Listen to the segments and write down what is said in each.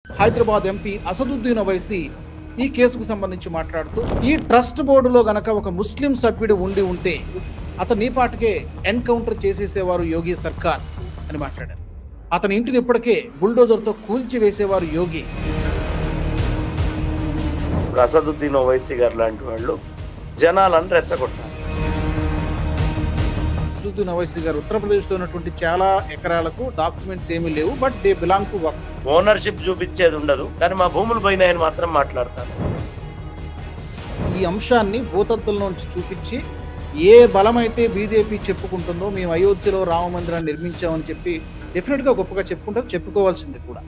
Hyderabad MP Asaduddin Owaisi ఈ కేసుకు సంబంధించి మాట్లాడుతూ ఈ ట్రస్ట్ బోర్డులో గనక ఒక ముస్లిం సభ్యుడు ఉండి ఉంటే అతని ఈ పాటికే ఎన్కౌంటర్ చేసేసేవారు యోగి సర్కార్ అని మాట్లాడారు. అతని ఇంటిని ఇప్పటికే బుల్డోజర్తో కూల్చివేసేవారు యోగి. అసదుద్దీన్ ఓవైసీ గారు లాంటి వాళ్ళు జనాలను రెచ్చగొట్టారు. అసదుద్దీన్ ఓవైసీ గారు ఉత్తరప్రదేశ్లో ఉన్నటువంటి చాలా ఎకరాలకు డాక్యుమెంట్స్ ఏమీ లేవు, but they belong to Waqf. Ownership చూపించేది ఉండదు, కానీ మా భూములు పోయినాయని మాత్రం మాట్లాడతారు. ఈ అంశాన్ని భూతత్తుల్లోంచి చూపించి ఏ బలమైతే బీజేపీ చెప్పుకుంటుందో మేము అయోధ్యలో రామ మందిరాన్ని నిర్మించామని చెప్పి డెఫినెట్గా గొప్పగా చెప్పుకుంటారు, చెప్పుకోవాల్సింది కూడా.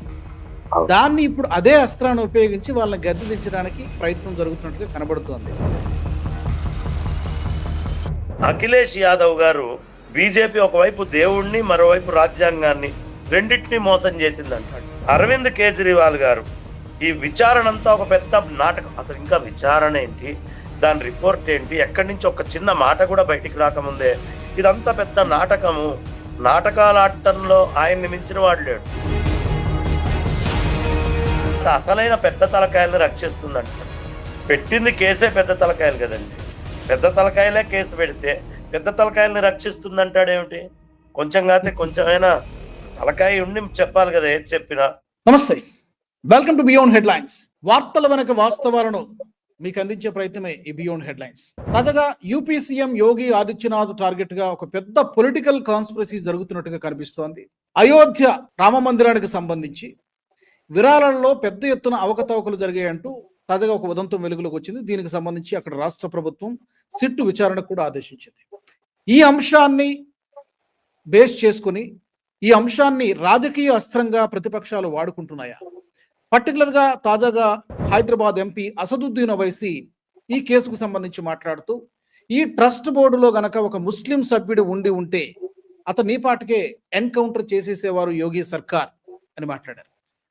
దాన్ని ఇప్పుడు అదే అస్త్రాన్ని ఉపయోగించి వాళ్ళని గద్దె దించడానికి ప్రయత్నం జరుగుతున్నట్టుగా కనబడుతోంది. అఖిలేష్ యాదవ్ గారు బీజేపీ ఒకవైపు దేవుణ్ణి, మరోవైపు రాజ్యాంగాన్ని రెండింటినీ మోసం చేసిందంటాడు. అరవింద్ కేజ్రీవాల్ గారు ఈ విచారణ అంతా ఒక పెద్ద నాటకం. అసలు ఇంకా విచారణ ఏంటి, దాని రిపోర్ట్ ఏంటి, ఎక్కడి నుంచి ఒక చిన్న మాట కూడా బయటికి రాకముందే ఇదంతా పెద్ద నాటకము. నాటకాల ఆటంలో ఆయన్ని మించిన వాడు లేడు. అసలైన పెద్ద తలకాయలను రక్షిస్తుందంట. పెట్టింది కేసే పెద్ద తలకాయలు కదండి. పెద్ద తలకాయలే కేసు పెడితే పెద్ద తలకాయల్ని రక్షిస్తుందంటాడేమిటి? కొంచెం కాతే కొంచెమైనా తలకాయ ఉండి చెప్పాలి కదా ఏది చెప్పినా. నమస్తే, వెల్కమ్ టు బియాండ్ హెడ్లైన్స్. వార్తల వెనక వాస్తవాలను మీకు అందించే ప్రయత్నమే ఈ బియాండ్ హెడ్లైన్స్. తాజాగా UP CM Yogi Adityanath target గా ఒక పెద్ద పొలిటికల్ కాన్స్పిరసీ జరుగుతున్నట్టుగా కనిపిస్తోంది. అయోధ్య రామ మందిరానికి సంబంధించి విరాళాలలో పెద్ద ఎత్తున అవకతవకలు జరిగాయంటూ తాజాగా ఒక ఉదంతం వెలుగులోకి వచ్చింది. దీనికి సంబంధించి అక్కడ రాష్ట్ర ప్రభుత్వం సిట్టు విచారణకు కూడా ఆదేశించింది. ఈ అంశాన్ని బేస్ చేసుకుని ఈ అంశాన్ని రాజకీయ అస్త్రంగా ప్రతిపక్షాలు వాడుకుంటున్నాయా? పర్టికులర్ గా తాజాగా హైదరాబాద్ ఎంపీ అసదుద్దీన్ ఓవైసీ ఈ కేసుకు సంబంధించి మాట్లాడుతూ ఈ ట్రస్ట్ బోర్డులో గనక ఒక ముస్లిం సభ్యుడు ఉండి ఉంటే అతని ఈ పాటికే ఎన్కౌంటర్ చేసేసేవారు యోగి సర్కార్ అని మాట్లాడారు.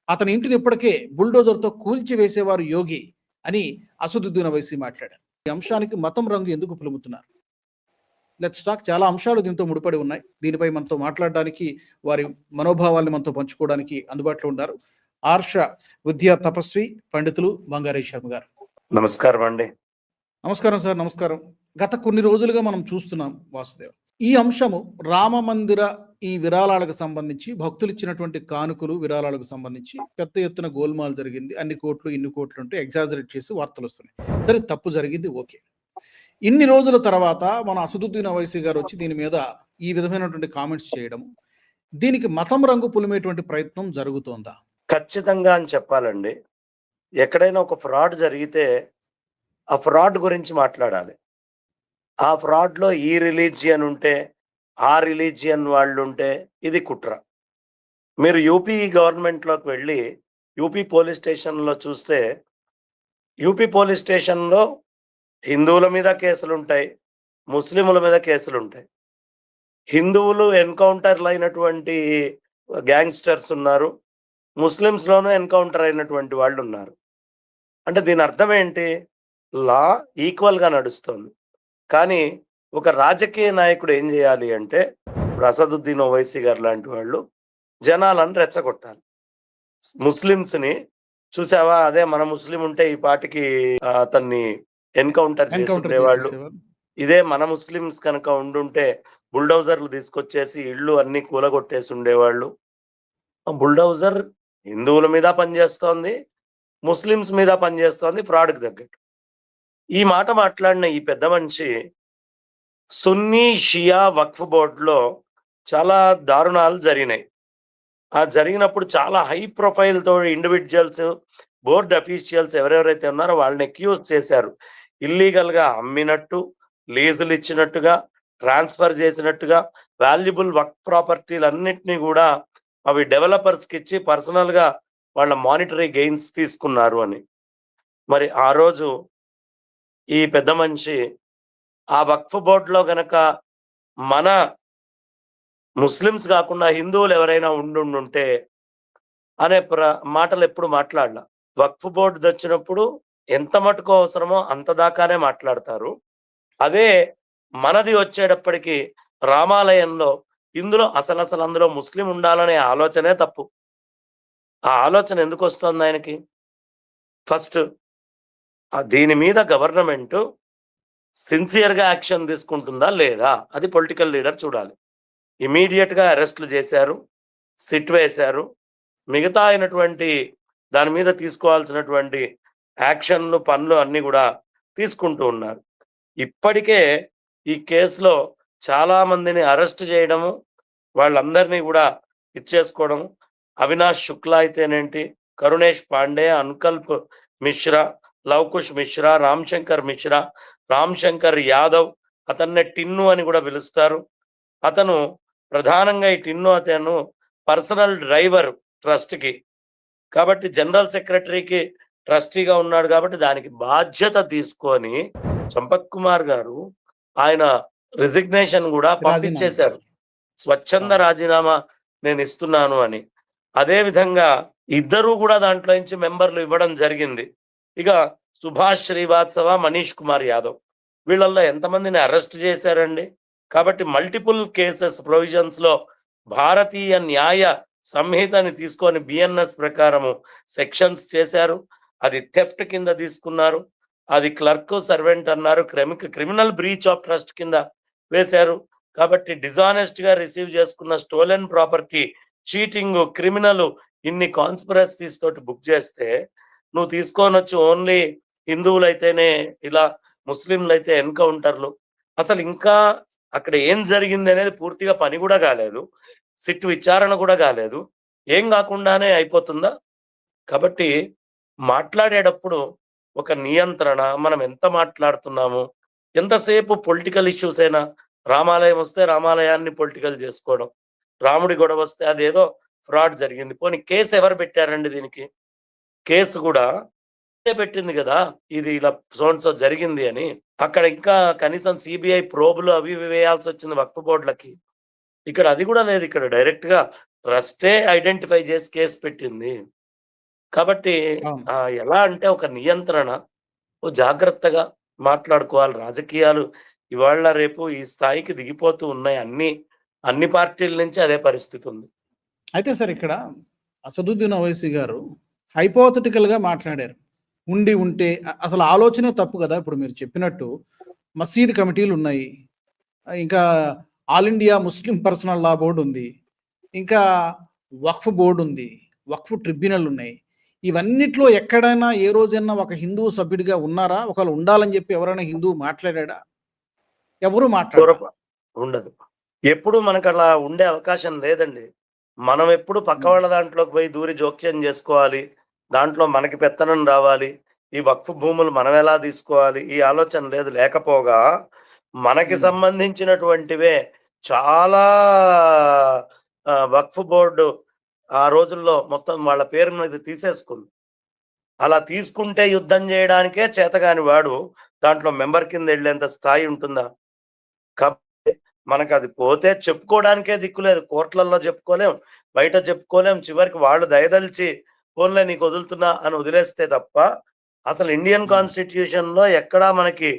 అతని ఇంటిని ఇప్పటికే బుల్డోజర్తో కూల్చివేసేవారు యోగి అని అసదుద్దీన్ ఓవైసీ మాట్లాడారు. ఈ అంశానికి మతం రంగు ఎందుకు పులుముతున్నారు? Let's talk. చాలా అంశాలు దీంతో ముడిపడి ఉన్నాయి. దీనిపై మనతో మాట్లాడడానికి, వారి మనోభావాల్ని మనతో పంచుకోవడానికి అందుబాటులో ఉన్నారు ఆర్ష విద్యా తపస్వి పండితులు బంగారీ శర్మ గారు. నమస్కారం అండి. నమస్కారం సార్. నమస్కారం. గత కొన్ని రోజులుగా మనం చూస్తున్నాం వాసుదేవ్, ఈ అంశము రామ మందిర ఈ విరాళాలకు సంబంధించి, భక్తులు ఇచ్చినటువంటి కానుకలు విరాళాలకు సంబంధించి పెద్ద ఎత్తున గోల్మాల్ జరిగింది. అన్ని కోట్లు ఇన్ని కోట్లు ఉంటే ఎగ్జాజరేట్ చేసి వార్తలు వస్తున్నాయి. సరే, తప్పు జరిగింది, ఓకే. ఇన్ని రోజుల తర్వాత మన అసదుద్దీన్ ఓవైసీ గారు వచ్చి దీని మీద ఈ విధమైనటువంటి కామెంట్స్ చేయడం, దీనికి మతం రంగు పులిమేటువంటి ప్రయత్నం జరుగుతోందా? ఖచ్చితంగా అని చెప్పాలండి. ఎక్కడైనా ఒక ఫ్రాడ్ జరిగితే ఆ ఫ్రాడ్ గురించి మాట్లాడాలి. ఆ ఫ్రాడ్లో ఈ రిలీజియన్ ఉంటే, ఆ రిలీజియన్ వాళ్ళు ఉంటే ఇది కుట్ర. మీరు యూపీ గవర్నమెంట్లోకి వెళ్ళి యూపీ పోలీస్ స్టేషన్లో చూస్తే, యూపీ పోలీస్ స్టేషన్లో హిందువుల మీద కేసులుంటాయి, ముస్లిముల మీద కేసులుంటాయి. హిందువులు ఎన్కౌంటర్లు అయినటువంటి గ్యాంగ్స్టర్స్ ఉన్నారు, ముస్లిమ్స్లోనూ ఎన్కౌంటర్ అయినటువంటి వాళ్ళు ఉన్నారు. అంటే దీని అర్థం ఏంటి? లా ఈక్వల్గా నడుస్తుంది. కానీ ఒక రాజకీయ నాయకుడు ఏం చేయాలి అంటే, అసదుద్దీన్ ఓవైసీ గారు లాంటి వాళ్ళు జనాలను రెచ్చగొట్టాలి. ముస్లిమ్స్ని చూసావా, అదే మన ముస్లిం ఉంటే ఈ పాటికి అతన్ని ఎన్కౌంటర్ చేసేవాళ్ళు. ఇదే మన ముస్లిమ్స్ కనుక ఉండుంటే బుల్డోజర్లు తీసుకొచ్చేసి ఇళ్ళు అన్ని కూలగొట్టేసి ఉండేవాళ్ళు. బుల్డోజర్ హిందువుల మీద పనిచేస్తోంది, ముస్లిమ్స్ మీద పనిచేస్తోంది, ఫ్రాడ్కి తగ్గట్టు. ఈ మాట మాట్లాడిన ఈ పెద్ద మనిషి సున్నీ షియా వక్ఫ్ బోర్డులో చాలా దారుణాలు జరిగినాయి. ఆ జరిగినప్పుడు చాలా హై ప్రొఫైల్ తో ఇండివిజువల్స్, బోర్డు అఫీషియల్స్ ఎవరెవరైతే ఉన్నారో వాళ్ళని అక్యూజ్ చేశారు. ఇల్లీగల్గా అమ్మినట్టు, లీజులు ఇచ్చినట్టుగా, ట్రాన్స్ఫర్ చేసినట్టుగా, వాల్యుబుల్ వర్క్ ప్రాపర్టీలన్నింటినీ కూడా అవి డెవలపర్స్కి ఇచ్చి పర్సనల్గా వాళ్ళ మానిటరీ గెయిన్స్ తీసుకున్నారు అని. మరి ఆ రోజు ఈ పెద్ద మనిషి ఆ వక్ఫ్ బోర్డులో గనక మన ముస్లిమ్స్ కాకుండా హిందువులు ఎవరైనా ఉండుంటే అనే మాటలు ఎప్పుడు మాట్లాడలా. వక్ఫ్ బోర్డు తెచ్చినప్పుడు ఎంత మటుకు అవసరమో అంత దాకానే మాట్లాడతారు. అదే మనది వచ్చేటప్పటికి రామాలయంలో ఇందులో అసలు అందులో ముస్లిం ఉండాలనే ఆలోచనే తప్పు. ఆ ఆలోచన ఎందుకు వస్తుంది ఆయనకి? ఫస్ట్ దీని మీద గవర్నమెంట్ సిన్సియర్‌గా యాక్షన్ తీసుకుంటుందా లేదా? అది పొలిటికల్ లీడర్ చూడాలి. ఇమ్మీడియేట్‌గా అరెస్ట్‌లు చేశారు. సిట్ వేశారు. మిగతా అయినటువంటి దాని మీద తీసుకోవాల్సినటువంటి యాక్షన్‌లు, పనులు అన్నీ గూడా తీసుకుంటూ ఉన్నారు. ఇప్పటికే ఈ కేసులో చాలా మందిని అరెస్ట్ చేయడము, వాళ్ళందరినీ గూడా ఇచ్చేసుకోవడం. అవినాష్ శుక్లా అయితేనేంటి, కరుణేష్ పాండే, అన్కల్ప్ మిశ్రా, లవకుష్ మిశ్రా, రామ్‌శంకర్ మిశ్రా, రామ్‌శంకర్ యాదవ్, అతన్నే టిన్ను అని గూడా పిలుస్తారు. అతను ప్రధానంగా ఈ టిన్ను అతను పర్సనల్ డ్రైవర్ ట్రస్ట్‌కి. కాబట్టి జనరల్ సెక్రటరీకి ట్రస్టీగా ఉన్నాడు కాబట్టి దానికి బాధ్యత తీసుకొని సంపత్ కుమార్ గారు ఆయన రిజిగ్నేషన్ గూడా రాజీనామా పంపించేశారు. చేశారు. స్వచ్ఛంద అవును. రాజీనామా నేనిస్తున్నాను అని. అదే విధంగా ఇద్దరూ గూడా దాంట్లో నుంచి మెంబర్‌లు ఇవ్వడం జరిగింది. ఇక సుభాష్ శ్రీవాత్సవ, మనీష్ కుమార్ యాదవ్ వీళ్ళల్లో ఎంతమందిని అరెస్ట్ చేశారండి? కాబట్టి మల్టిపుల్ కేసెస్ ప్రొవిజన్స్‌లో భారతీయ న్యాయ సంహితని తీసుకొని బిఎన్ఎస్ ప్రకారము సెక్షన్స్ చేశారు. అది థెఫ్ట్ కింద తీసుకున్నారు. అది క్లర్క్, సర్వెంట్ అన్నారు. క్రిమినల్ బ్రీచ్ ఆఫ్ ట్రస్ట్ కింద వేశారు. కాబట్టి డిజానెస్ట్‌గా రిసీవ్ చేసుకున్న స్టోలెన్ ప్రాపర్టీ, చీటింగు, క్రిమినల్ ఇన్ని కాన్స్పిరసీస్ తోటి బుక్ చేస్తే నువ్వు తీసుకొనొచ్చి ఓన్లీ హిందువులైతేనే ఇలా, ముస్లింలైతే ఎన్‌కౌంటర్‌లు. అసలు ఇంకా అక్కడ ఏం జరిగిందనేది పూర్తిగా పని గూడా గాలేదు. సిట్ విచారణ గూడా గాలేదు. ఏం గాకుండానే అయిపోతుందా? కాబట్టి మాట్లాడేటప్పుడు ఒక నియంత్రణ, మనం ఎంత మాట్లాడుతున్నాము, ఎంతసేపు పొలిటికల్ ఇష్యూస్ అయినా రామాలయం వస్తే రామాలయాన్ని పొలిటికల్ చేసుకోవడం. రాముడి గొడవొస్తే అదేదో ఫ్రాడ్ జరిగింది. పోనీ కేస్ ఎవరు పెట్టారండి దీనికి? కేసు గూడా పెట్టింది గదా! ఇది ఇలా సో అండ్ సో జరిగింది అని. అక్కడ ఇంకా కనీసం సీబీఐ ప్రోబులు అవి ఇవి వేయాల్సొచ్చింది వక్ఫ్ బోర్డులకి. ఇక్కడ అది గూడా లేదు. ఇక్కడ డైరెక్ట్‌గా ట్రస్టే ఐడెంటిఫై చేసి కేస్ పెట్టింది. కాబట్టి అవును. ఎలా అంటే ఒక నియంత్రణ, జాగ్రత్తగా మాట్లాడుకోవాలి. రాజకీయాలు ఇవాళ రేపు ఈ స్థాయికి దిగిపోతూ ఉన్నాయి. అన్ని పార్టీల నుంచి అదే పరిస్థితి ఉంది. అయితే సార్ ఇక్కడ అసదుద్దీన్ ఓవైసీ గారు హైపోథెటికల్‌గా మాట్లాడారు. ఉండి ఉంటే అసలు ఆలోచనే తప్పు కదా! ఇప్పుడు మీరు చెప్పినట్టు మసీద్ కమిటీలున్నాయి. ఇంకా ఆల్ ఇండియా ముస్లిం పర్సనల్ లా బోర్డ్ ఉంది. ఇంకా వక్ఫ్ బోర్డ్ ఉంది. వక్ఫ్ ట్రిబ్యునల్ ఉన్నాయి. ఇవన్నిట్లో ఎక్కడైనా ఏ రోజైనా ఒక హిందువు సభ్యుడిగా ఉన్నారా? ఒకవేళ ఉండాలని చెప్పి ఎవరైనా హిందువు మాట్లాడాడా? ఎవరు మాట్లాడలా. ఉండదు. ఎప్పుడు మనకలా ఉండే అవకాశం లేదండి. మనం ఎప్పుడు పక్క వాళ్ళ దాంట్లోకి పోయి దూరి జోక్యం జేసుకోవాలి. దాంట్లో మనకి పెత్తనం రావాలి. ఈ వక్ఫ్ భూములు మనం ఎలా తీసుకోవాలి? ఈ ఆలోచన లేదు. లేకపోగా మనకి సంబంధించినటువంటివే చాలా వక్ఫ్ బోర్డు ఆ రోజుల్లో మొత్తం వాళ్ళ పేరు మీద తీసేసుకుంది. అలా తీసుకుంటే యుద్ధం జేయడానికే చేతగాని వాడు దాంట్లో మెంబర్ కిందెళ్ళేంత స్థాయి ఉంటుందా? కాబట్టి మనకది పోతే చెప్పుకోవడానికే దిక్కు లేదు. కోర్ట్‌లలో చెప్పుకోలేం, బయట చెప్పుకోలేం. చివరికి వాళ్ళు దయదలిచి పోన్లే నీకు వదులుతున్నా అని వదిలేస్తే తప్ప, అసలు ఇండియన్ కాన్స్టిట్యూషన్‌లో ఎక్కడా మనకి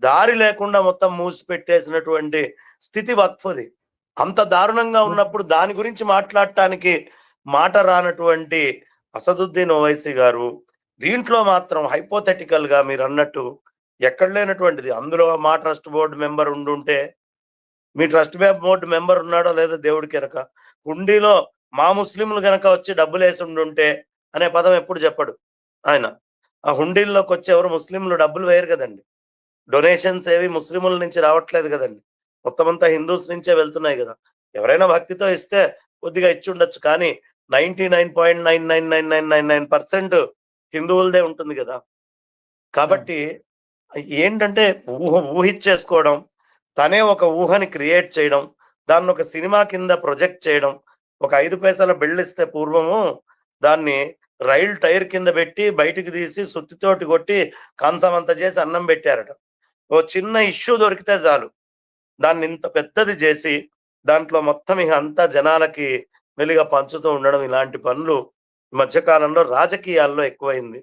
దారి లేకుండా మొత్తం మూసిపెట్టేసినటువంటి స్థితి వక్ఫ్‌ది. అంత దారుణంగా ఉన్నప్పుడు దాని గురించి మాట్లాడటానికి మాట రానటువంటి అసదుద్దీన్ ఓవైసీ గారు, దీంట్లో మాత్రం హైపోథెటికల్‌గా మీరన్నట్టు ఎక్కడ లేనటువంటిది. అందులో మా ట్రస్ట్ బోర్డ్ మెంబర్ ఉండుంటే, మీ ట్రస్ట్ బోర్డ్ మెంబర్ ఉన్నాడో లేదో దేవుడికెరక. హుండీలో మా ముస్లింలు గనక వచ్చి డబ్బులేసి ఉండుంటే అనే పదం ఎప్పుడు చెప్పడు ఆయన. ఆ హుండీల్లోకొచ్చి ఎవరు ముస్లింలు డబ్బులు వేయరు కదండీ. డొనేషన్స్ ఏవి ముస్లిముల నుంచి రావట్లేదు గదండీ. మొత్తం అంతా హిందూస్ నుంచే వెళ్తున్నాయి గదా! ఎవరైనా భక్తితో ఇస్తే కొద్దిగా ఇచ్చుండొచ్చు. కానీ 99.99999% హిందువులదే ఉంటుంది గదా! కాబట్టి ఏంటంటే ఊహిచ్చేసుకోవడం, తనే ఒక ఊహని క్రియేట్ చేయడం, దాన్నొక సినిమా కింద ప్రొజెక్ట్ చేయడం. ఒక 5 పైసల బిళ్ళిస్తే పూర్వము దాన్ని రైలు టైర్ కింద పెట్టి బయటికి తీసి సుత్తితోటి కొట్టి కంచమంత చేసి అన్నం పెట్టారట. ఓ చిన్న ఇష్యూ దొరికితే చాలు. దాన్ని ఇంత పెద్దది చేసి దాంట్లో మొత్తం ఇక అంతా జనాలకి మెల్లిగా పంచుతూ ఉండడం ఇలాంటి పనులు ఈ మధ్య కాలంలో రాజకీయాల్లో ఎక్కువైంది.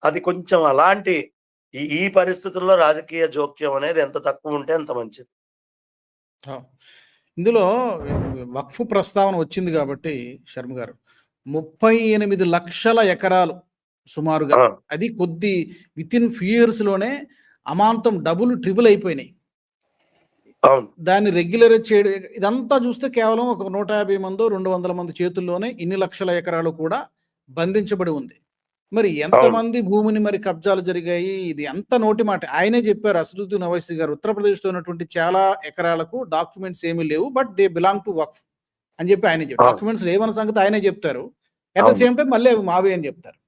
అది కొంచెం అలాంటి ఈ పరిస్థితుల్లో రాజకీయ జోక్యం అనేది ఎంత తక్కువ ఉంటే అంత మంచిది. ఇందులో వక్ఫ్ ప్రస్తావన వచ్చింది కాబట్టి శర్మ గారు, 38 లక్షల ఎకరాలు సుమారుగా. ఆ, అది వితిన్ ఫ్యూ ఇయర్స్ లోనే అమాంతం డబుల్ ట్రిపుల్ అయిపోయినాయి. అవును దాన్ని రెగ్యులరైజ్ చేయడం ఇదంతా చూస్తే కేవలం ఒక 150 మందో 200 మంది చేతుల్లోనే ఇన్ని లక్షల ఎకరాలు కూడా బంధించబడి ఉంది. మరి అవును ఎంతమంది భూమిని మరి కబ్జాలు జరిగాయి? ఇది అంత నోటి మాట. ఆయనే చెప్పారు, అసదుద్దీన్ ఓవైసీ గారు, ఉత్తరప్రదేశ్‌లో ఉన్నటువంటి చాలా ఎకరాలకు డాక్యుమెంట్స్ ఏమీ లేవు. బట్ దే బిలాంగ్ టు వక్ఫ్ అని చెప్పి ఆయనే చెప్పారు. అవును డాక్యుమెంట్స్ లేవన్న సంగతి ఆయనే చెప్తారు. అట్ ద అవును సేమ్ టైమ్ మళ్ళీ అవి మావే అని చెప్తారు.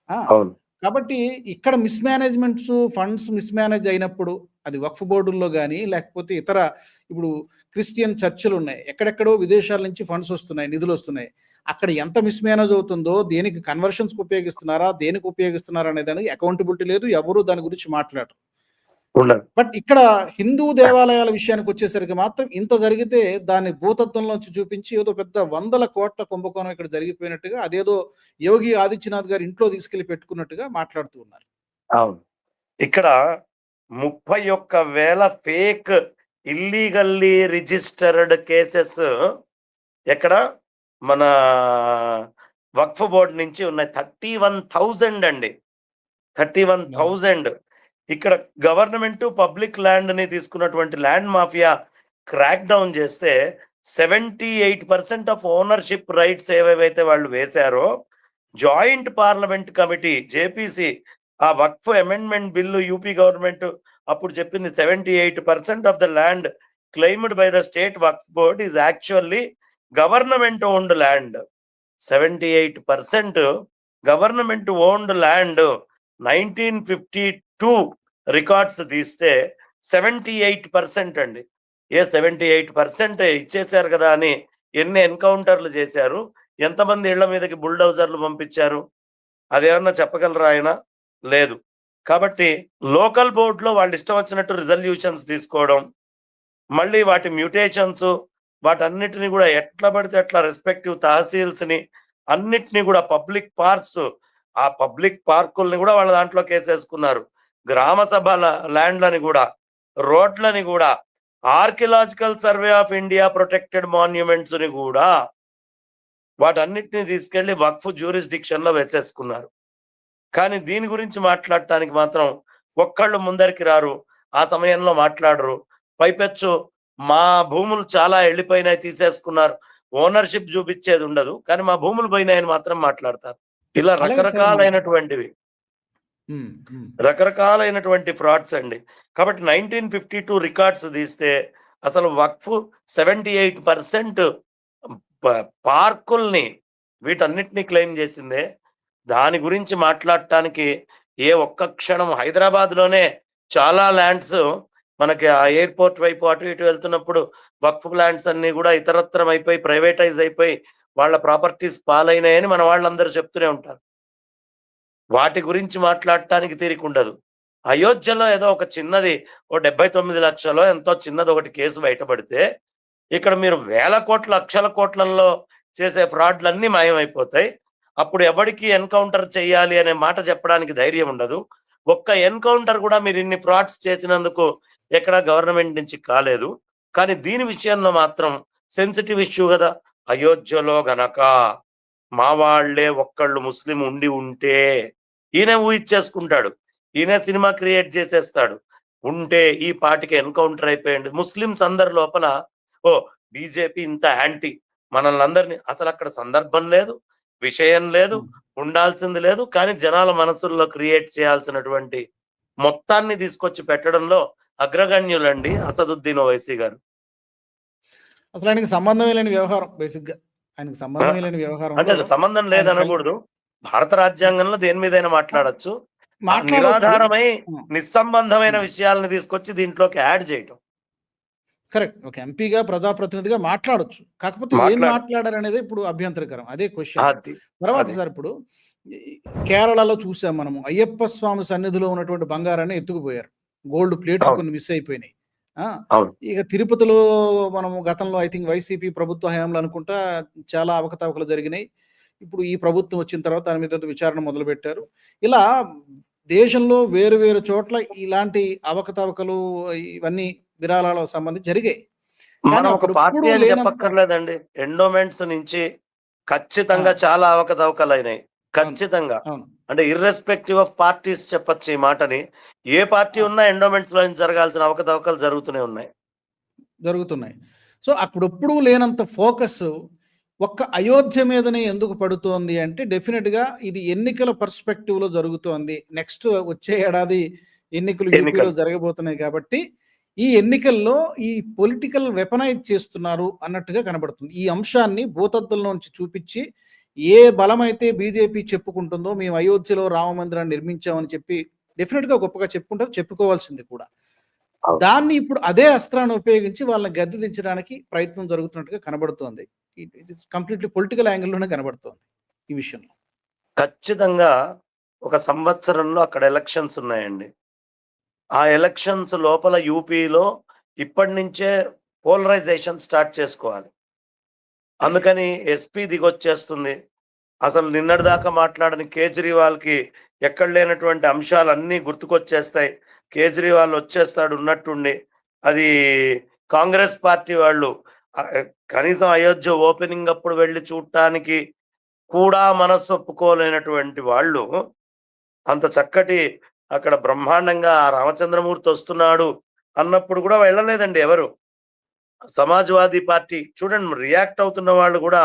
ఆ! అవును కాబట్టి ఇక్కడ మిస్‌మేనేజ్‌మెంట్స్, ఫండ్స్ మిస్‌మేనేజ్ అయినప్పుడు అది వక్ఫ్ బోర్డుల్లో గాని, లేకపోతే ఇతర ఇప్పుడు క్రిస్టియన్ చర్చిలున్నాయి. ఎక్కడెక్కడో విదేశాల నుంచి ఫండ్స్ వస్తున్నాయి, నిధులొస్తున్నాయి. అక్కడ ఎంత మిస్‌మేనేజ్ అవుతుందో, దేనికి కన్వర్షన్స్‌కి ఉపయోగిస్తున్నారా, దేనికి ఉపయోగిస్తున్నారా అనే దానికి అకౌంటబిలిటీ లేదు. ఎవరు దాని గురించి మాట్లాడరు. ఉండదు. బట్ ఇక్కడ హిందూ దేవాలయాల విషయానికొచ్చేసరికి మాత్రం ఇంత జరిగితే దాన్ని భూతత్వంలోంచి చూపించి ఏదో పెద్ద వందల కోట్ల కుంభకోణం ఇక్కడ జరిగిపోయినట్టుగా, అదేదో యోగి ఆదిత్యనాథ్ గారి ఇంట్లో తీసుకెళ్ళి పెట్టుకున్నట్టుగా మాట్లాడుతూ ఉన్నారు. అవును ఇక్కడ 31,000 ఫేక్ ఇల్లీగల్లీ రిజిస్టర్డ్ కేసెస్ ఎక్కడ మన వక్ఫ్ బోర్డు నుంచి ఉన్నాయి. 31,000 అండి. 31,000 ఇక్కడ గవర్నమెంట్ పబ్లిక్ ల్యాండ్ ని తీసుకున్నటువంటి ల్యాండ్ మాఫియా క్రాక్ డౌన్ చేస్తే 78% ఆఫ్ ఓనర్షిప్ రైట్స్ ఏవేవైతే వాళ్ళు వేశారో జాయింట్ పార్లమెంట్ కమిటీ జేపీసీ ఆ వక్ఫ్ అమెండ్మెంట్ బిల్లు యూపీ గవర్నమెంట్ అప్పుడు చెప్పింది 78% of the land claimed by the state Waqf board is actually government owned land. 78% government owned land 1952 records తీస్తే 78% అండి. 78% ఇచ్చేశారు కదా అని ఎన్ని ఎన్కౌంటర్లు చేశారు, ఎంతమంది ఇళ్ల మీదకి బుల్డోజర్లు పంపించారు, అదేమన్నా చెప్పగలరా ఆయన? లేదు. కాబట్టి లోకల్ బోర్డులో వాళ్ళు ఇష్టం వచ్చినట్టు రిజల్యూషన్స్ తీసుకోవడం, మళ్ళీ వాటి మ్యూటేషన్స్, వాటన్నిటిని కూడా ఎట్లా పడితే అట్లా రెస్పెక్టివ్ తహసీల్స్ని అన్నిటినీ కూడా పబ్లిక్ పార్క్స్, ఆ పబ్లిక్ పార్కుల్ని కూడా వాళ్ళ దాంట్లో కేసేసుకున్నారు. గ్రామ సభ ల్యాండ్లని కూడా, రోడ్లని కూడా, archaeological survey of India protected monuments ని కూడా వాటన్నిటిని తీసుకెళ్లి వక్ఫ్ జ్యూరిస్డిక్షన్ లో వేసేసుకున్నారు. కానీ దీని గురించి మాట్లాడటానికి మాత్రం ఒక్కళ్ళు ముందరికి రారు, ఆ సమయంలో మాట్లాడరు. పైపెచ్చు మా భూములు చాలా వెళ్ళిపోయినాయి, తీసేసుకున్నారు, ఓనర్షిప్ చూపించేది ఉండదు, కానీ మా భూములు పోయినాయని మాత్రం మాట్లాడతారు. ఇలా రకరకాలైనటువంటి ఫ్రాడ్స్ అండి. కాబట్టి 1952 రికార్డ్స్ తీస్తే అసలు వక్ఫ్ 78% పార్కుల్ని వీటన్నిటిని క్లెయిమ్ చేసిందే. దాని గురించి మాట్లాడటానికి ఏ ఒక్క క్షణం హైదరాబాద్లోనే చాలా ల్యాండ్స్ మనకి ఆ ఎయిర్పోర్ట్ వైపు అటు ఇటు వెళ్తున్నప్పుడు వక్ఫ్ ల్యాండ్స్ అన్ని కూడా ఇతరత్రం అయిపోయి ప్రైవేటైజ్ అయిపోయి వాళ్ళ ప్రాపర్టీస్ పాలైనాయని మన వాళ్ళందరూ చెప్తూనే ఉంటారు. వాటి గురించి మాట్లాడటానికి తీరికుండదు. అయోధ్యలో ఏదో ఒక చిన్నది 79 లక్షలో ఎంతో చిన్నది ఒకటి కేసు బయటపడితే, ఇక్కడ మీరు వేల కోట్ల లక్షల కోట్లలో చేసే ఫ్రాడ్లన్నీ మాయమైపోతాయి. అప్పుడు ఎవరికి ఎన్కౌంటర్ చేయాలి అనే మాట చెప్పడానికి ధైర్యం ఉండదు. ఒక్క ఎన్కౌంటర్ కూడా మీరు ఇన్ని ఫ్రాడ్స్ చేసినందుకు ఎక్కడ గవర్నమెంట్ నుంచి కాలేదు. కానీ దీని విషయంలో మాత్రం సెన్సిటివ్ ఇష్యూ కదా. అయోధ్యలో గనక మా వాళ్లే ఒక్కళ్ళు ముస్లిం ఉండి ఉంటే ఈయన ఊహించేసుకుంటాడు, ఈయన సినిమా క్రియేట్ చేసేస్తాడు. ఉంటే ఈ పాటికి ఎన్కౌంటర్ అయిపోయింది. ముస్లిమ్స్ అందరి లోపల ఓ బీజేపీ ఇంత యాంటీ, మనల్ని అందరినీ, అసలు అక్కడ సందర్భం లేదు, విషయం లేదు, ఉండాల్సింది లేదు, కానీ జనాల మనసుల్లో క్రియేట్ చేయాల్సినటువంటి మొత్తాన్ని తీసుకొచ్చి పెట్టడంలో అగ్రగణ్యులండి అసదుద్దీన్ ఓవైసీ గారు. అసలు ఆయనకి సంబంధమే లేని వ్యవహారం. బేసిక్ గా ఆయనకి సంబంధమే లేని వ్యవహారం అంటే అది సంబంధం లేదనకూడదు. భారత రాజ్యాంగంలో దేని మీదైనా మాట్లాడచ్చు. నిరాధారమై నిస్సంబంధమైన విషయాలను తీసుకొచ్చి దీంట్లోకి యాడ్ చేయటం కరెక్ట్. ఒక ఎంపీగా ప్రజాప్రతినిధిగా మాట్లాడొచ్చు, కాకపోతే ఏం మాట్లాడారు అనేది ఇప్పుడు అభ్యంతరకరం. అదే క్వశ్చన్. తర్వాత సార్, ఇప్పుడు కేరళలో చూసాం మనము, అయ్యప్ప స్వామి సన్నిధిలో ఉన్నటువంటి బంగారాన్ని ఎత్తుకుపోయారు, గోల్డ్ ప్లేట్ కొన్ని మిస్ అయిపోయినాయి. ఇక తిరుపతిలో మనము గతంలో ఐ థింక్ వైసీపీ ప్రభుత్వ హయాంలో అనుకుంటా చాలా అవకతవకలు జరిగినాయి. ఇప్పుడు ఈ ప్రభుత్వం వచ్చిన తర్వాత దాని మీద విచారణ మొదలు పెట్టారు. ఇలా దేశంలో వేరు వేరు చోట్ల ఇలాంటి అవకతవకలు ఇవన్నీ విరాళాలకు సంబంధించి జరిగాయి. మనం ఒక పార్టీ అని చెప్పక్కర్లేదండి. ఎండోమెంట్స్ నుంచి ఖచ్చితంగా చాలా అవకతవకలైనాయి. ఖచ్చితంగా. అవును. అంటే ఇర్రెస్పెక్టివ్ ఆఫ్ పార్టీస్ చెప్పొచ్చు ఈ మాటని. ఏ పార్టీ ఆ! ఉన్నా ఎండోమెంట్స్‌లో జరగాల్సిన అవకతవకలు జరుగుతూనే ఉన్నాయి. జరుగుతున్నాయి. సో, అప్పుడెప్పుడూ లేనంత ఫోకస్సు ఒక్క అయోధ్య మీదనే ఎందుకు పడుతోంది అంటే, డెఫినిట్‌గా ఇది ఎన్నికల పర్స్పెక్టివ్‌లో జరుగుతోంది. నెక్స్ట్ వచ్చే ఏడాది ఎన్నికలు యూపీలో ఎన్నికలు. జరగబోతున్నాయి కాబట్టి, ఈ ఎన్నికల్లో ఈ పొలిటికల్ వెపనైజ్ చేస్తున్నారు అన్నట్టుగా కనబడుతుంది. ఈ అంశాన్ని భూతద్దంలోంచి చూపిచ్చి, ఏ బలమైతే బీజేపీ చెప్పుకుంటుందో, మేము అయోధ్యలో రామ మందిరాన్ని నిర్మించామని చెప్పి డెఫినిట్‌గా గొప్పగా చెప్పుకుంటారు. చెప్పుకోవాల్సింది కూడా. అవును. దాన్ని ఇప్పుడు అదే అస్త్రాన్ని ఉపయోగించి వాళ్ళని గద్దె దించడానికి ప్రయత్నం జరుగుతున్నట్టుగా కనబడుతోంది. ఇట్ ఈస్ కంప్లీట్‌లీ పొలిటికల్ యాంగిల్‌లోనే కనబడుతోంది ఈ విషయంలో. ఖచ్చితంగా ఒక సంవత్సరంలో అక్కడ ఎలక్షన్స్ ఉన్నాయండి. ఆ ఎలక్షన్స్ లోపల యూపీలో ఇప్పటినుంచే పోలరైజేషన్ స్టార్ట్ చేసుకోవాలి. అందుకని ఎస్పీ దిగొచ్చేస్తుంది. అసలు నిన్నటిదాకా మాట్లాడని కేజ్రీవాల్‌కి ఎక్కడ లేనటువంటి అంశాలన్నీ గుర్తుకొచ్చేస్తాయి. కేజ్రీవాల్ వచ్చేస్తాడు ఉన్నట్టుండి. అది కాంగ్రెస్ పార్టీ వాళ్ళు కనీసం అయోధ్య ఓపెనింగ్ అప్పుడు వెళ్లి చూడటానికి కూడా మనస్సు ఒప్పుకోలేనటువంటి వాళ్ళు అంత చక్కటి అక్కడ బ్రహ్మాండంగా ఆ రామచంద్రమూర్తి వస్తున్నాడు అన్నప్పుడు కూడా వెళ్ళలేదండి ఎవరు. సమాజ్‌వాదీ పార్టీ చూడండి రియాక్ట్ అవుతున్న వాళ్ళు గూడా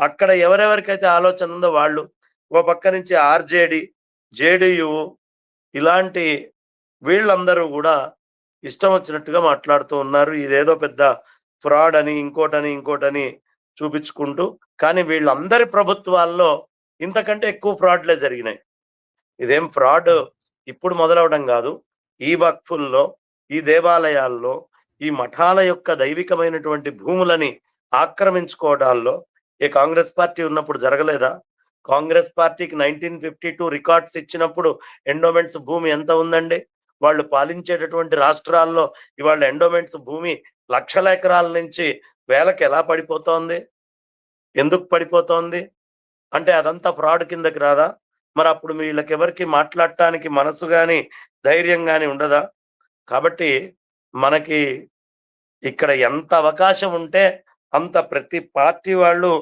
అక్కడ ఎవరెవరికైతే ఆలోచన ఉందో వాళ్ళు. ఓ పక్క నుంచి ఆర్‌జేడీ, జేడీయూ ఇలాంటి వీళ్ళందరూ గూడా ఇష్టం వచ్చినట్టుగా మాట్లాడుతూ ఉన్నారు. ఇదేదో పెద్ద ఫ్రాడ్ అని, ఇంకోటని, ఇంకోటని చూపించుకుంటూ. కానీ వీళ్ళందరి ప్రభుత్వాల్లో ఇంతకంటే ఎక్కువ ఫ్రాడ్‌లే జరిగినాయి. ఇదేం ఫ్రాడ్ ఇప్పుడు మొదలవడం గాదు. ఈ వక్ఫుల్లో, ఈ దేవాలయాల్లో, ఈ మఠాల యొక్క దైవికమైనటువంటి భూములని ఆక్రమించుకోవడాల్లో ఏ కాంగ్రెస్ పార్టీ ఉన్నప్పుడు జరగలేదా? కాంగ్రెస్ పార్టీకి 1952 రికార్డ్స్ ఇచ్చినప్పుడు ఎండోమెంట్స్ భూమి ఎంత ఉందండి? వాళ్ళు పాలించేటటువంటి రాష్ట్రాల్లో ఇవాళ ఎండోమెంట్స్ భూమి లక్షల ఎకరాల నుంచి వేలకి ఎలా పడిపోతోంది? ఎందుకు పడిపోతోంది? అంటే అదంతా ఫ్రాడ్ కిందకి రాదా? మరప్పుడు వీళ్ళకెవరికి మాట్లాడటానికి మనసు గాని, ధైర్యం గాని ఉండదా? కాబట్టి మనకి ఇక్కడ ఎంత అవకాశం ఉంటే అంత ప్రతి పార్టీ వాళ్ళు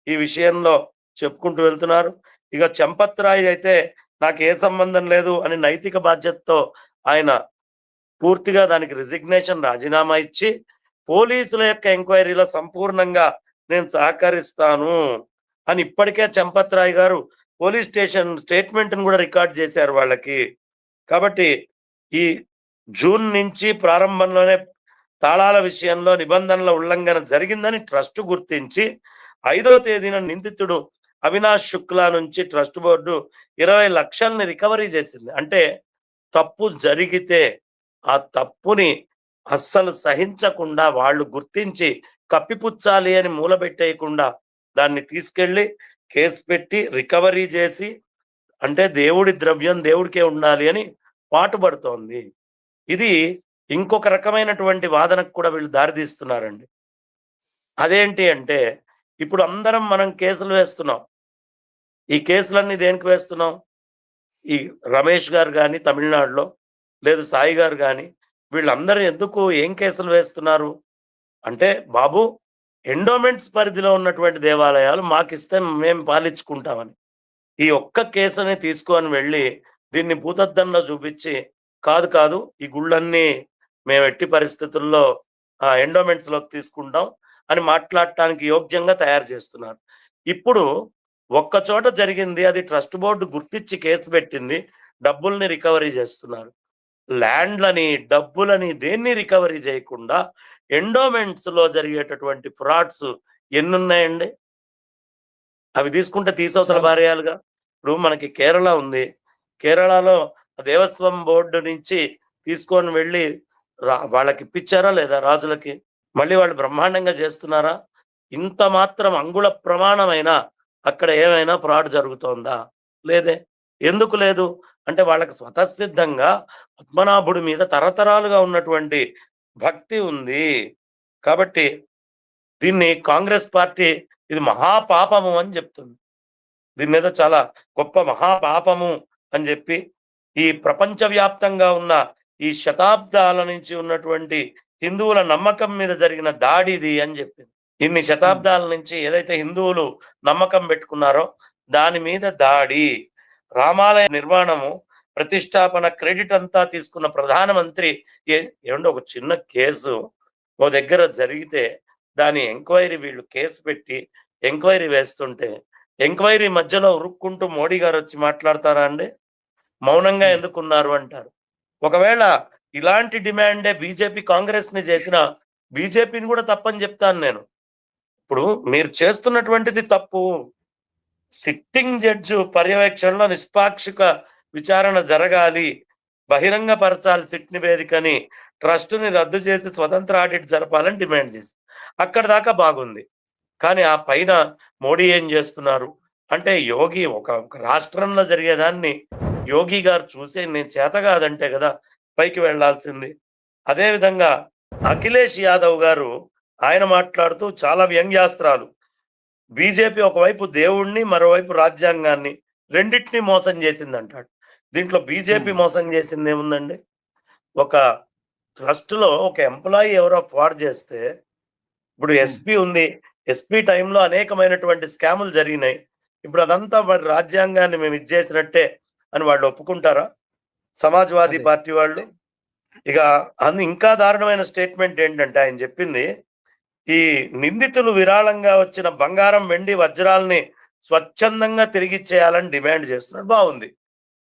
ఈ విషయంలో చెప్పుకుంటూ వెళ్తున్నారు. ఇక చంపత్ రాయ్ అయితే నాకు ఏ సంబంధం లేదు అని నైతిక బాధ్యతతో ఆయన పూర్తిగా దానికి రిజిగ్నేషన్ రాజీనామా ఇచ్చి, పోలీసుల యొక్క ఎంక్వైరీలో సంపూర్ణంగా నేను సహకరిస్తాను అని ఇప్పటికే చంపత్ రాయ్ గారు పోలీస్ స్టేషన్ స్టేట్మెంట్‌ని కూడా రికార్డ్ చేశారు వాళ్ళకి. కాబట్టి ఈ జూన్ నుంచి ప్రారంభంలోనే తాళాల విషయంలో నిబంధనల ఉల్లంఘన జరిగిందని ట్రస్ట్ గుర్తించి 5వ తేదీన నిందితుడు అవినాష్ శుక్లా నుంచి ట్రస్ట్ బోర్డు 20 లక్షల్ని రికవరీ చేసింది. అంటే తప్పు జరిగితే ఆ తప్పుని అస్సలు సహించకుండా వాళ్ళు గుర్తించి కప్పిపుచ్చాలి అని మూలబెట్టేయకుండా దాన్ని తీసుకెళ్ళి కేసు పెట్టి రికవరీ చేసి అంటే దేవుడి ద్రవ్యం దేవుడికే ఉండాలి అని పాటుపడుతోంది. ఇది ఇంకొక రకమైనటువంటి వాదనకు కూడా వీళ్ళు దారితీస్తున్నారండి. అదేంటి అంటే ఇప్పుడు అందరం మనం కేసులు వేస్తున్నాం. ఈ కేసులన్నీ దేనికి వేస్తున్నాం? ఈ రమేష్ గారు గాని తమిళనాడులో, లేదు సాయి గారు గాని వీళ్ళందరూ ఎందుకు ఏం కేసులు వేస్తున్నారు? అంటే బాబు ఎండోమెంట్స్ పరిధిలో ఉన్నటువంటి దేవాలయాలు మాకిస్తే మేము పాలించుకుంటామని. ఈ ఒక్క కేసుని తీసుకొని వెళ్ళి దీన్ని భూతద్దంలో చూపించి కాదు కాదు ఈ గుళ్ళన్నీ మేము ఎట్టి పరిస్థితుల్లో ఎండోమెంట్స్‌లోకి తీసుకుంటాం అని మాట్లాడటానికి యోగ్యంగా తయారు చేస్తున్నారు. ఇప్పుడు ఒక్క చోట జరిగింది అది ట్రస్ట్ బోర్డ్ గుర్తించి కేసు పెట్టింది. డబ్బుల్ని రికవరీ చేస్తున్నారు. ల్యాండ్‌లని, డబ్బులని దేన్ని రికవరీ చేయకుండా ఎండోమెంట్స్‌లో జరిగేటటువంటి ఫ్రాడ్స్ ఎన్నున్నాయండి? అవి తీసుకుంటే తీసవతల చాలా. పారేయాలిగా. ఇప్పుడు మనకి కేరళ ఉంది. కేరళలో దేవస్వం బోర్డు నుంచి తీసుకొని వెళ్ళి వాళ్ళకిప్పిచ్చారా లేదా రాజులకి? మళ్ళీ వాళ్ళు బ్రహ్మాండంగా చేస్తున్నారా? ఇంత మాత్రం అంగుళ ప్రమాణమైన అక్కడ ఏమైనా ఫ్రాడ్ జరుగుతోందా? లేదే. ఎందుకు లేదు? అంటే వాళ్ళకి స్వతసిద్ధంగా పద్మనాభుడి మీద తరతరాలుగా ఉన్నటువంటి భక్తి ఉంది. కాబట్టి దీన్ని కాంగ్రెస్ పార్టీ ఇది మహాపాపము అని చెప్తుంది. దీని మీద చాలా గొప్ప మహాపాపము అని చెప్పి ఈ ప్రపంచవ్యాప్తంగా ఉన్న ఈ శతాబ్దాల నుంచి ఉన్నటువంటి హిందువుల నమ్మకం మీద జరిగిన దాడిది అని చెప్పింది. ఇన్ని శతాబ్దాల నుంచి ఏదైతే హిందువులు నమ్మకం పెట్టుకున్నారో దాని మీద దాడి, రామాలయ నిర్మాణము ప్రతిష్టాపన క్రెడిట్ అంతా తీసుకున్న ప్రధానమంత్రి ఏమంటే ఒక చిన్న కేసు ఓ దగ్గర జరిగితే దాని ఎంక్వైరీ వీళ్ళు కేసు పెట్టి ఎంక్వైరీ వేస్తుంటే ఎంక్వైరీ మధ్యలో ఉరుక్కుంటూ మోడీ గారు వచ్చి మాట్లాడతారా అండి? మౌనంగా ఎందుకున్నారు అంటారు. ఒకవేళ ఇలాంటి డిమాండే బీజేపీ కాంగ్రెస్ ని చేసిన బీజేపీని కూడా తప్పని చెప్తాను నేను. ఇప్పుడు మీరు చేస్తున్నటువంటిది తప్పు. సిట్టింగ్ జడ్జి పర్యవేక్షణలో నిష్పాక్షిక విచారణ జరగాలి, బహిరంగపరచాలి సిట్ నివేదికని, ట్రస్టుని రద్దు చేసి స్వతంత్ర ఆడిట్ జరపాలని డిమాండ్ చేసి అక్కడ దాకా బాగుంది. కానీ ఆ పైన మోడీ ఏం చేస్తున్నారు అంటే, యోగి ఒక రాష్ట్రంలో జరిగేదాన్ని యోగి గారు చూసే నేను చేత కాదంటే కదా పైకి వెళ్లాల్సింది. అదేవిధంగా అఖిలేష్ యాదవ్ గారు ఆయన మాట్లాడుతూ చాలా వ్యంగ్యాస్త్రాలు, బీజేపీ ఒకవైపు దేవుణ్ణి మరోవైపు రాజ్యాంగాన్ని రెండింటినీ మోసం చేసింది అంటాడు. దీంట్లో బీజేపీ మోసం చేసింది ఏముందండి? ఒక ట్రస్ట్లో ఒక ఎంప్లాయీ ఎవరో ఫ్రాడ్ చేస్తే, ఇప్పుడు ఎస్పీ ఉంది, ఎస్పీ టైంలో అనేకమైనటువంటి స్కాములు జరిగినాయి. ఇప్పుడు అదంతా మరి రాజ్యాంగాన్ని మేము ఇచ్చేసినట్టే అని వాళ్ళు ఒప్పుకుంటారా? సమాజ్వాదీ పార్టీ వాళ్ళు. ఇక ఇంకా దారుణమైన స్టేట్మెంట్ ఏంటంటే ఆయన చెప్పింది, ఈ నిందితులు విరాళంగా వచ్చిన బంగారం, వెండి, వజ్రాలని స్వచ్ఛందంగా తిరిగిచ్చేయాలని డిమాండ్ చేస్తున్నాడు. బాగుంది,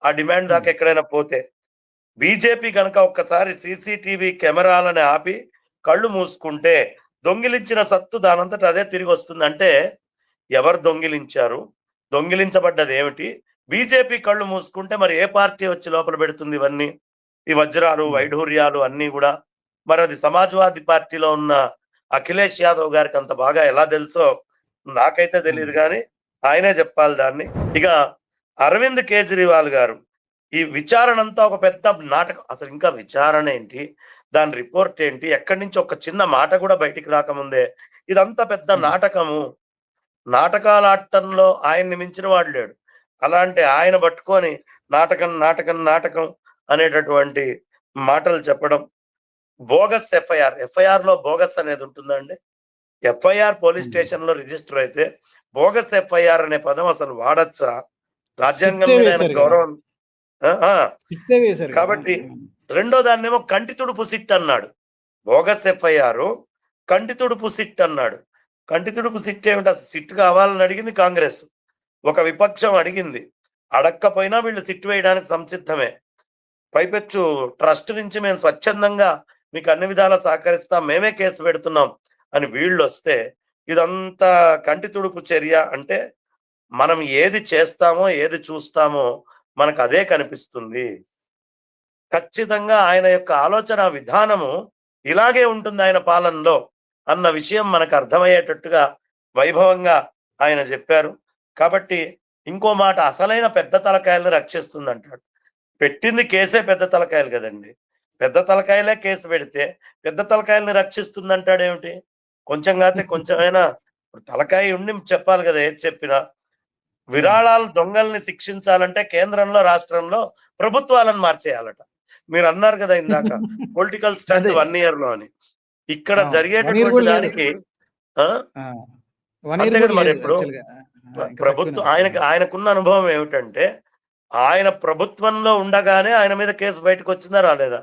ఆ డిమాండ్ దాకా ఎక్కడైనా పోతే. బీజేపీ కనుక ఒక్కసారి సీసీటీవీ కెమెరాలని ఆపి కళ్ళు మూసుకుంటే దొంగిలించిన సత్తు దానంతట అదే తిరిగి వస్తుంది. అంటే ఎవరు దొంగిలించారు, దొంగిలించబడ్డది ఏమిటి? బీజేపీ కళ్ళు మూసుకుంటే మరి ఏ పార్టీ వచ్చి లోపల పెడుతుంది ఇవన్నీ? ఈ వజ్రాలు, వైఢూర్యాలు అన్నీ కూడా. మరి అది సమాజ్వాదీ పార్టీలో ఉన్న అఖిలేష్ యాదవ్ గారికి అంత బాగా ఎలా తెలుసో నాకైతే తెలియదు, కానీ ఆయనే చెప్పాలి దాన్ని. ఇక అరవింద్ కేజ్రీవాల్ గారు ఈ విచారణ అంతా ఒక పెద్ద నాటకం. అసలు ఇంకా విచారణ ఏంటి, దాని రిపోర్ట్ ఏంటి, ఎక్కడి నుంచి ఒక చిన్న మాట కూడా బయటికి రాకముందే ఇదంతా పెద్ద నాటకము. నాటకాలు ఆడటంలో ఆయన్ని మించిన వాడు లేడు. అలాంటి ఆయన పట్టుకొని నాటకం నాటకం నాటకం అనేటటువంటి మాటలు చెప్పడం. బోగస్ ఎఫ్ఐఆర్ లో బోగస్ అనేది ఉంటుందండి. ఎఫ్ఐఆర్ పోలీస్ స్టేషన్ లో రిజిస్టర్ అయితే బోగస్ ఎఫ్ఐఆర్ అనే పదం అసలు వాడచ్చా? రాజ్యాంగం మీద గౌరవం. కాబట్టి రెండో దాన్నేమో కంటి తుడుపు సిట్ అన్నాడు. బోగస్ ఎఫ్ఐఆర్ కంటి తుడుపు సిట్ అన్నాడు. కంటి తుడుపు సిట్ ఏమిటి? అసలు సిట్ కావాలని అడిగింది కాంగ్రెస్, ఒక విపక్షం అడిగింది. అడక్కపోయినా వీళ్ళు సిట్ వేయడానికి సంసిద్ధమే. పైపెచ్చు ట్రస్ట్ నుంచి మేము స్వచ్ఛందంగా మీకు అన్ని విధాలా సహకరిస్తాం, మేమే కేసు పెడుతున్నాం అని వీళ్ళు వస్తే ఇదంతా కంటి తుడుపు చర్య. అంటే మనం ఏది చేస్తామో ఏది చూస్తామో మనకు అదే కనిపిస్తుంది. ఖచ్చితంగా ఆయన యొక్క ఆలోచన విధానము ఇలాగే ఉంటుంది ఆయన పాలనలో అన్న విషయం మనకు అర్థమయ్యేటట్టుగా వైభవంగా ఆయన చెప్పారు. కాబట్టి ఇంకో మాట, అసలైన పెద్ద తలకాయలను రక్షిస్తుంది అంటాడు. పెట్టింది కేసే పెద్ద తలకాయలు కదండి. పెద్ద తలకాయలే కేసు పెడితే పెద్ద తలకాయల్ని రక్షిస్తుంది అంటాడేమిటి? కొంచెం కాతే కొంచెమైనా తలకాయ ఉండి చెప్పాలి కదా ఏది చెప్పినా. విరాళాలు దొంగల్ని శిక్షించాలంటే కేంద్రంలో రాష్ట్రంలో ప్రభుత్వాలను మార్చేయాలట. మీరు అన్నారు కదా ఇందాక పొలిటికల్ స్టంట్ 1 year లో అని. ఇక్కడ జరిగేటటువంటి దానికి అంతే కదా. మరి ఇప్పుడు ప్రభుత్వం ఆయనకున్న అనుభవం ఏమిటంటే, ఆయన ప్రభుత్వంలో ఉండగానే ఆయన మీద కేసు బయటకు వచ్చిందా రాలేదా?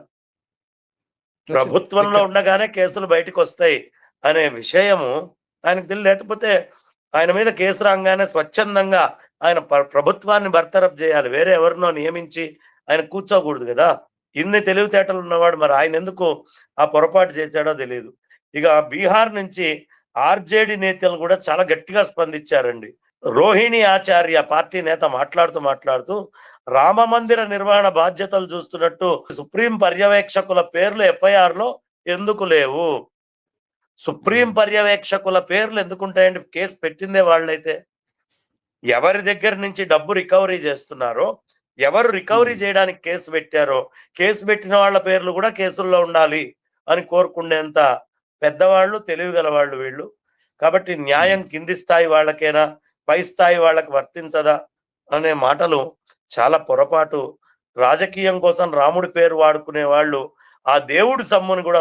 ప్రభుత్వంలో ఉండగానే కేసులు బయటకు వస్తాయి అనే విషయము ఆయనకు తెలియదు. లేకపోతే ఆయన మీద కేసు రాగానే స్వచ్ఛందంగా ఆయన ప్రభుత్వాన్ని బర్తరఫ్ చేయాలి, వేరే ఎవరినో నియమించి ఆయన కూర్చోకూడదు కదా. ఇన్ని తెలివితేటలు ఉన్నవాడు మరి ఆయన ఎందుకు ఆ పొరపాటు చేశాడో తెలియదు. ఇక బీహార్ నుంచి ఆర్జేడీ నేతలు కూడా చాలా గట్టిగా స్పందించారండి. రోహిణి ఆచార్య పార్టీ నేత మాట్లాడుతూ రామ మందిర నిర్మాణ బాధ్యతలు చూస్తున్నట్టు సుప్రీం పర్యవేక్షకుల పేర్లు ఎఫ్ఐఆర్ లో ఎందుకు లేవు? సుప్రీం పర్యవేక్షకుల పేర్లు ఎందుకుంటాయండి? కేసు పెట్టిందే వాళ్ళైతే. ఎవరి దగ్గర నుంచి డబ్బు రికవరీ చేస్తున్నారో, ఎవరు రికవరీ చేయడానికి కేసు పెట్టారో, కేసు పెట్టిన వాళ్ళ పేర్లు కూడా కేసుల్లో ఉండాలి అని కోరుకునేంత పెద్దవాళ్ళు, తెలివిగల వాళ్ళు వీళ్ళు. కాబట్టి న్యాయం కింది స్థాయి వాళ్ళకేనా, పై స్థాయి వాళ్ళకి వర్తించదా అనే మాటలు చాలా పొరపాటు. రాజకీయం కోసం రాముడి పేరు వాడుకునే వాళ్ళు ఆ దేవుడి సమ్ముని కూడా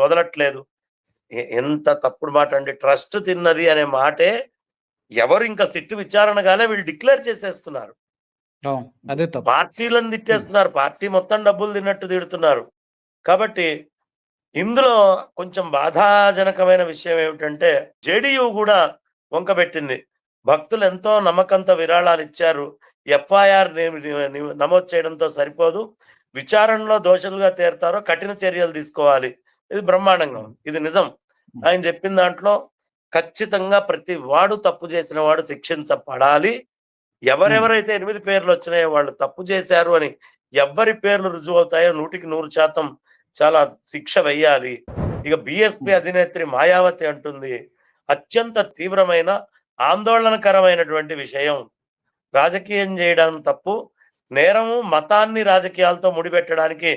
వదలట్లేదు. ఎంత తప్పుడు మాట అండి. ట్రస్ట్ తిన్నది అనే మాటే ఎవరు ఇంకా సిట్టు విచారణగానే వీళ్ళు డిక్లేర్ చేసేస్తున్నారు. అదే తప్పు. పార్టీలను తిట్టేస్తున్నారు. పార్టీ మొత్తం డబ్బులు తిన్నట్టు తిడుతున్నారు. కాబట్టి ఇందులో కొంచెం బాధాజనకమైన విషయం ఏమిటంటే జేడీయూ కూడా వంకబెట్టింది. భక్తులు ఎంతో నమ్మకంతో విరాళాలు ఇచ్చారు. ఎఫ్ఐఆర్ నమోదు చేయడంతో సరిపోదు. విచారణలో దోషులుగా తేరుతారో కఠిన చర్యలు తీసుకోవాలి. ఇది బ్రహ్మాండంగా ఉంది. ఇది నిజం. ఆయన చెప్పిన దాంట్లో ఖచ్చితంగా ప్రతి వాడు తప్పు చేసిన వాడు శిక్షించబడాలి. ఎవరెవరైతే 8 పేర్లు వచ్చినాయో వాళ్ళు తప్పు చేశారు అని ఎవరి పేర్లు రుజువు అవుతాయో 100% చాలా శిక్ష వెయ్యాలి. ఇక బీఎస్పీ అధినేత్రి మాయావతి అంటుంది, అత్యంత తీవ్రమైన ఆందోళనకరమైనటువంటి విషయం. రాజకీయం చేయడం తప్పు, నేరము మతాన్ని రాజకీయాలతో ముడిపెట్టడానికి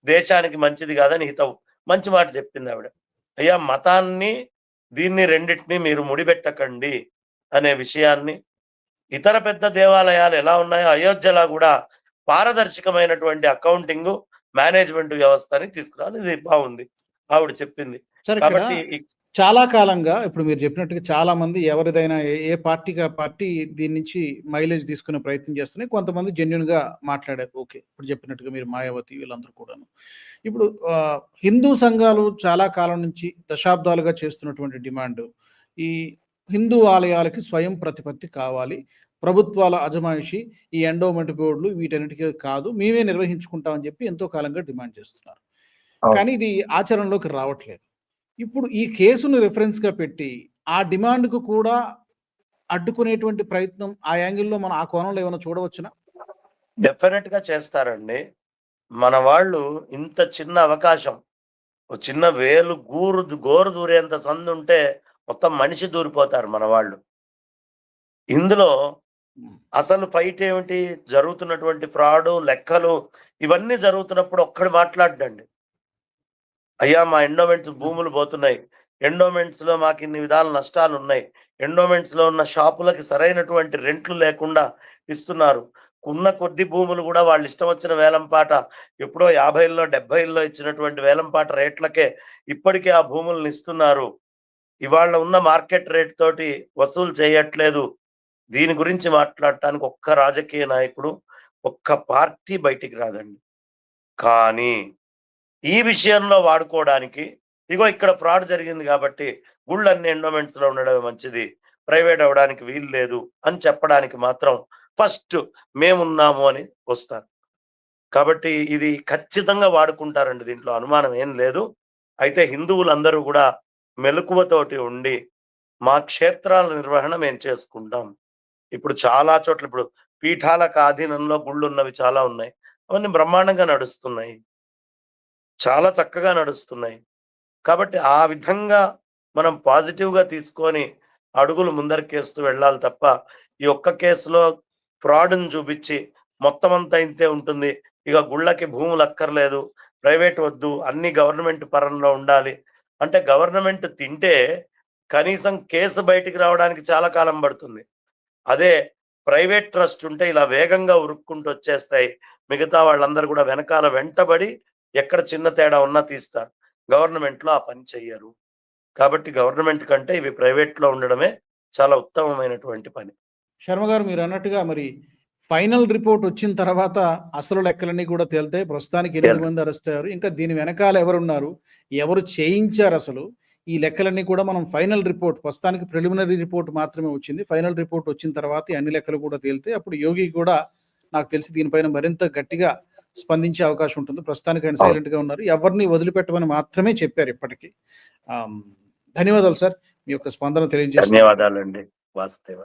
దేశానికి మంచిది కాదని హితవు. మంచి మాట చెప్పింది ఆవిడ. అయ్యా, మతాన్ని దీన్ని రెండింటిని మీరు ముడిపెట్టకండి అనే విషయాన్ని, ఇతర పెద్ద దేవాలయాలు ఎలా ఉన్నాయో అయోధ్యలా కూడా పారదర్శకమైనటువంటి అకౌంటింగ్ మేనేజ్మెంట్ వ్యవస్థని తీసుకురావాలి. ఇది బాగుంది ఆవిడ చెప్పింది. కాబట్టి చాలా కాలంగా ఇప్పుడు మీరు చెప్పినట్టుగా చాలా మంది ఎవరిదైనా ఏ పార్టీకి ఆ పార్టీ దీని నుంచి మైలేజ్ తీసుకునే ప్రయత్నం చేస్తున్నాయి. కొంతమంది జెన్యున్ గా మాట్లాడారు. ఓకే, ఇప్పుడు చెప్పినట్టుగా మీరు మాయావతి వీళ్ళందరూ కూడాను. ఇప్పుడు హిందూ సంఘాలు చాలా కాలం నుంచి దశాబ్దాలుగా చేస్తున్నటువంటి డిమాండ్, ఈ హిందూ ఆలయాలకి స్వయం ప్రతిపత్తి కావాలి, ప్రభుత్వాల అజమాయిషి, ఈ ఎండోమెంట్ బోర్డులు వీటన్నిటికీ కాదు, మేమే నిర్వహించుకుంటామని చెప్పి ఎంతో కాలంగా డిమాండ్ చేస్తున్నారు. కానీ ఇది ఆచరణలోకి రావట్లేదు. ఇప్పుడు ఈ కేసును రెఫరెన్స్ గా పెట్టి ఆ డిమాండ్ కు కూడా అడ్డుకునేటువంటి ప్రయత్నం ఆ యాంగిల్లో మనం ఆ కోణంలో ఏమైనా చూడవచ్చునా? డెఫినెట్ గా చేస్తారండి. మన వాళ్ళు ఇంత చిన్న అవకాశం, చిన్న వేలు గోరు దూరేంత సందు ఉంటే మొత్తం మనిషి దూరిపోతారు మన వాళ్ళు. ఇందులో అసలు ఫైట్ ఏమిటి? జరుగుతున్నటువంటి ఫ్రాడ్, లెక్కలు ఇవన్నీ జరుగుతున్నప్పుడు ఒక్కడు మాట్లాడండి. అయ్యా, మా ఎండోమెంట్స్ భూములు పోతున్నాయి, ఎండోమెంట్స్ లో మాకు ఇన్ని విధాల నష్టాలు ఉన్నాయి, ఎండోమెంట్స్ లో ఉన్న షాపులకి సరైనటువంటి రెంట్లు లేకుండా ఇస్తున్నారు, ఉన్న కొద్ది భూములు కూడా వాళ్ళు ఇష్టం వచ్చిన వేలంపాట, ఎప్పుడో 50లో 70లో ఇచ్చినటువంటి వేలంపాట రేట్లకే ఇప్పటికే ఆ భూములను ఇస్తున్నారు, ఇవాళ ఉన్న మార్కెట్ రేట్ తోటి వసూలు చేయట్లేదు. దీని గురించి మాట్లాడటానికి ఒక్క రాజకీయ నాయకుడు, ఒక్క పార్టీ బయటికి రాదండి. కానీ ఈ విషయంలో వాడుకోవడానికి, ఇగో ఇక్కడ ఫ్రాడ్ జరిగింది కాబట్టి గుళ్ళన్నీ ఎండోమెంట్స్ లో ఉండడమే మంచిది, ప్రైవేట్ అవ్వడానికి వీలు లేదు అని చెప్పడానికి మాత్రం ఫస్ట్ మేమున్నాము అని వస్తారు. కాబట్టి ఇది ఖచ్చితంగా వాడుకుంటారండి, దీంట్లో అనుమానం ఏం లేదు. అయితే హిందువులందరూ కూడా మెలకువతోటి ఉండి మా క్షేత్రాల నిర్వహణ మేము చేసుకుంటాం. ఇప్పుడు చాలా చోట్ల ఇప్పుడు పీఠాలకు ఆధీనంలో గుళ్ళు ఉన్నవి చాలా ఉన్నాయి. అవన్నీ బ్రహ్మాండంగా నడుస్తున్నాయి, చాలా చక్కగా నడుస్తున్నాయి. కాబట్టి ఆ విధంగా మనం పాజిటివ్గా తీసుకొని అడుగులు ముందరికేస్తూ వెళ్ళాలి తప్ప ఈ ఒక్క కేసులో ఫ్రాడ్ని చూపించి మొత్తం అంతా ఇంతే ఉంటుంది, ఇక గుళ్ళకి భూములు అక్కర్లేదు, ప్రైవేట్ వద్దు, అన్ని గవర్నమెంట్ పరంలో ఉండాలి అంటే గవర్నమెంట్ తింటే కనీసం కేసు బయటికి రావడానికి చాలా కాలం పడుతుంది. అదే ప్రైవేట్ ట్రస్ట్ ఉంటే ఇలా వేగంగా ఉరుక్కుంటూ వచ్చేస్తాయి. మిగతా వాళ్ళందరూ కూడా వెనకాల వెంటబడి ఎక్కడ చిన్న తేడా ఉన్నా తీస్తారు. గవర్నమెంట్లో ఆ పని చెయ్యరు. కాబట్టి గవర్నమెంట్ కంటే ఇవి ప్రైవేట్లో ఉండడమే చాలా ఉత్తమమైనటువంటి పని. శర్మ గారు, మీరు అన్నట్టుగా మరి ఫైనల్ రిపోర్ట్ వచ్చిన తర్వాత అసలు లెక్కలన్నీ కూడా తేలుతాయి. ప్రస్తుతానికి 8 మంది అరెస్ట్ అయ్యారు. ఇంకా దీని వెనకాల ఎవరున్నారు, ఎవరు చేయించారు, అసలు ఈ లెక్కలన్నీ కూడా మనం ఫైనల్ రిపోర్ట్, ప్రస్తుతానికి ప్రిలిమినరీ రిపోర్ట్ మాత్రమే వచ్చింది. ఫైనల్ రిపోర్ట్ వచ్చిన తర్వాత అన్ని లెక్కలు కూడా తేలితాయి. అప్పుడు యోగి కూడా నాకు తెలిసి దీనిపైన మరింత గట్టిగా స్పందించే అవకాశం ఉంటుంది. ప్రస్తుతానికి ఆయన సైలెంట్ గా ఉన్నారు, ఎవరిని వదిలిపెట్టమని మాత్రమే చెప్పారు ఇప్పటికీ. ధన్యవాదాలు సార్, మీ యొక్క స్పందన తెలియజేస్తారు. ధన్యవాదాలండి వాసుదేవ.